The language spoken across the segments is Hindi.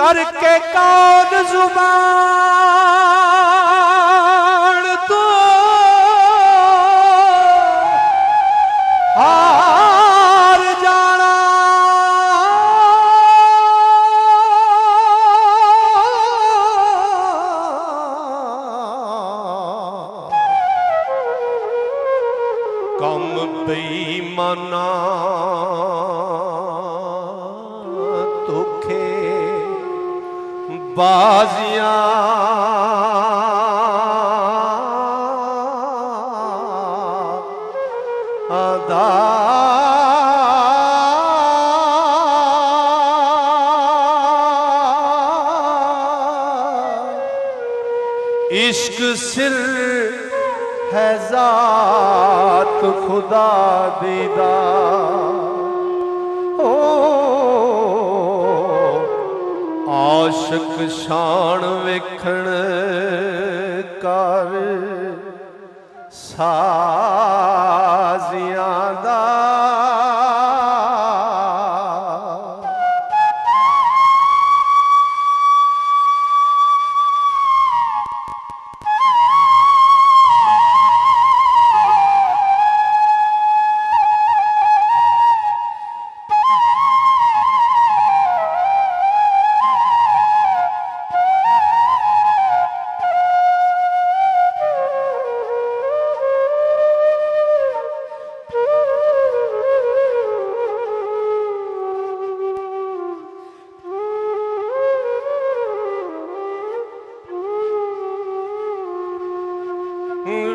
करके कौन जुबान तो हार जाना। कम बेईमाना धोखे बाजियां दा इश्क सिर है ज़ात खुदा दीदा। ओ आशिक शान वेखण कर साजियां दा।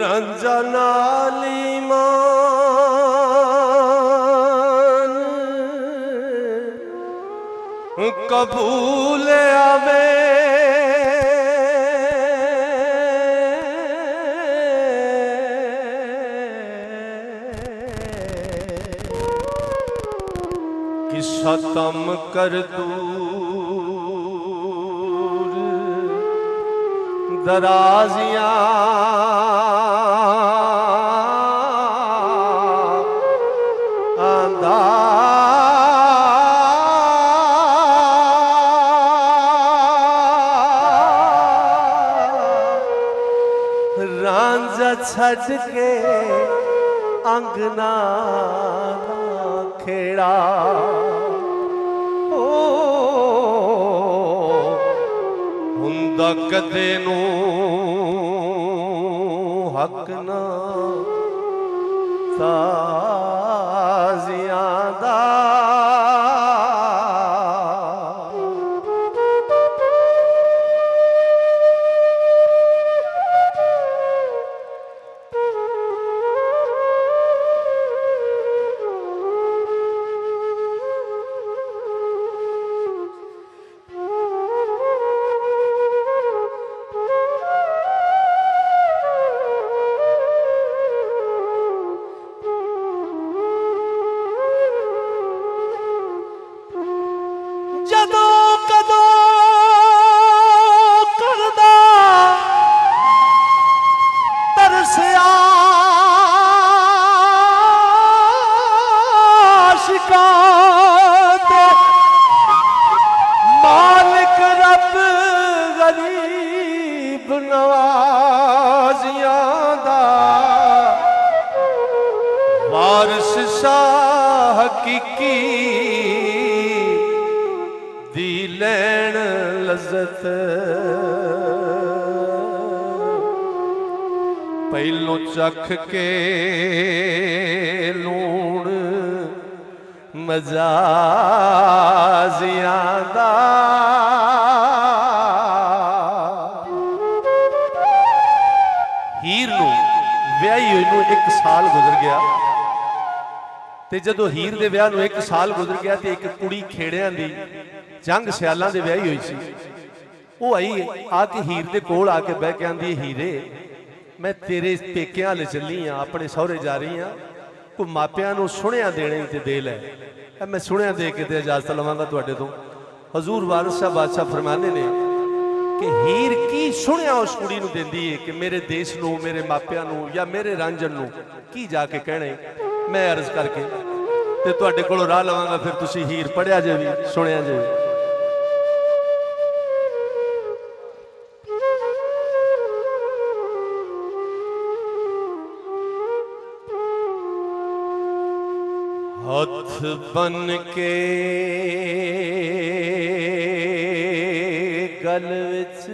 रंजा नाली मान कबूल आवे। कि सतम कर दूर दराजियां रांझा छड़ के अंगना खेड़ा। ओ हुंदा कदे नू हक ना ताजियां दा। जदों कदों करदा तरसिया आशिकां ते मालिक रब गरीब नवाजियां दा। वारिस शाह हकीकी दी लैन लज़्ज़त पहलों चख के लूण मजाजियां दा। हीर नूं विआही होई नूं 1 साल गुजर गया ते जदों हीर दे विआह नूं 1 साल गुजर गया ते एक कुड़ी खेड़ियां दी जंग सियालां दे विआही होई सी। वो आई आके हीर दे कोल आके बह के आंदी हीरे मैं तेरे पेकियां हल चली हाँ अपने सहुरे जा रही हाँ कोई मापियां नूं सुनिया देने ते दे लै। मैं सुनिया दे के इजाजत लवांगा तुहाडे तों। हजूर वारिस साहब बादशाह फरमाने ने कि हीर की सुनिया उस कुड़ी नूं देंदी है कि मेरे देश नूं मेरे मापियां नूं या मेरे रांझन नूं की जाके कहणे। मैं अर्ज करके ते तुहाडे कोलों राह लवांगा फिर तुसीं हीर पढ़िया जे भी सुनिया जे। हथ बन के गल विच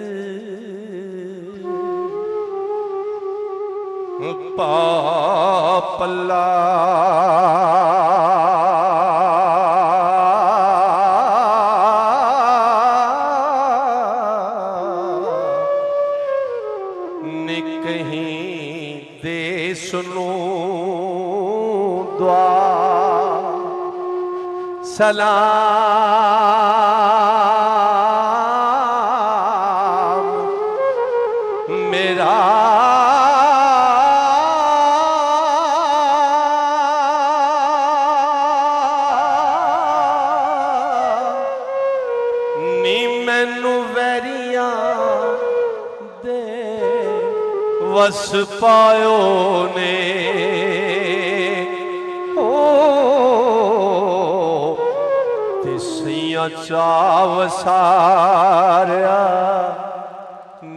पा पल्ला नी कहीं देश नू दुआ सलाम मेरा नी मैनू वैरियां दे वस पायो ने चाव सारा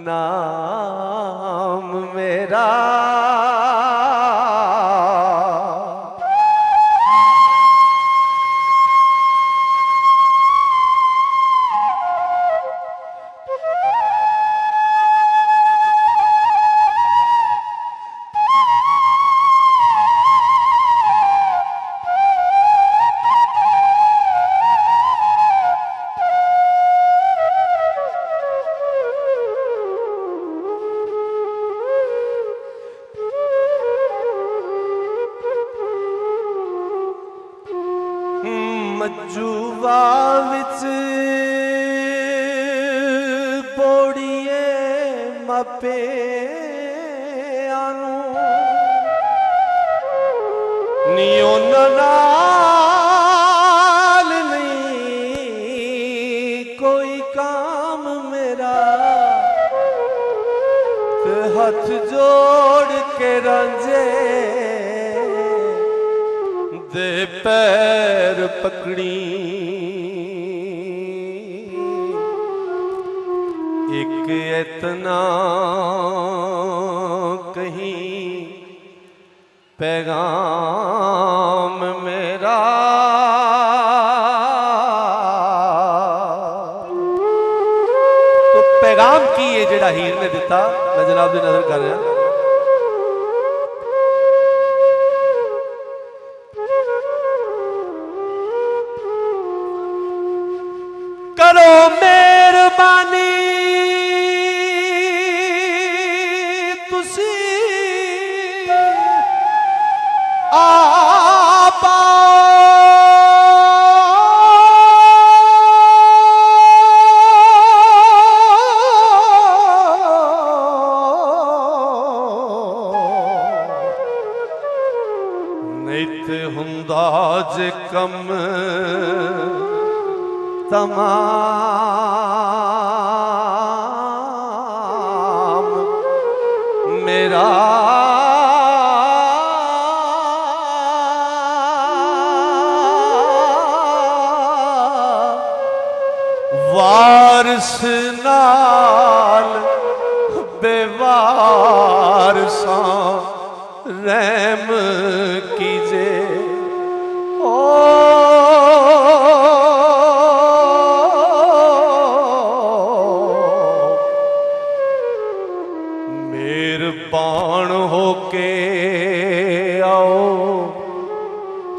नाम मेरा मज्जूवा विच पौड़िए मापे आनू नियो नाल नहीं कोई काम मेरा ते हथ जोड़ के रंजे दे पैर पकड़ी एक इतना कहीं पैगाम मेरा तो पैगाम की है जेड़ा हीर ने दिता मैं जनाब दी नजर कर रहा करो मेहरबानी तुसी आप नहीं ते हुंदा जे कम तमाम मेरा वारिस नाल बेवारसा रहम कीजे ओ मेहरबान होके आओ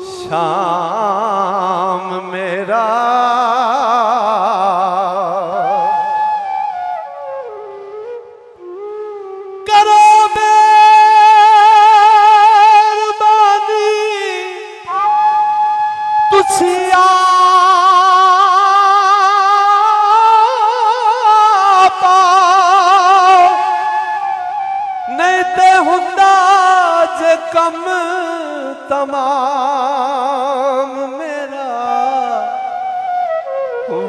शाम मेरा करो मेहरबानी तुसी नहीं ते हुंदा जे कम तमाम मेरा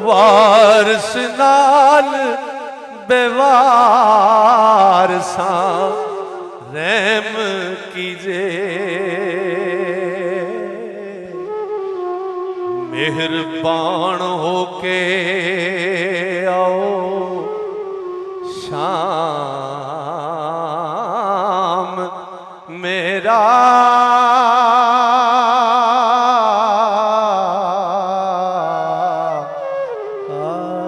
वारिस नाल बेवारसा रहम कीजे मेहरबान होके आओ शाम मेरा ਆ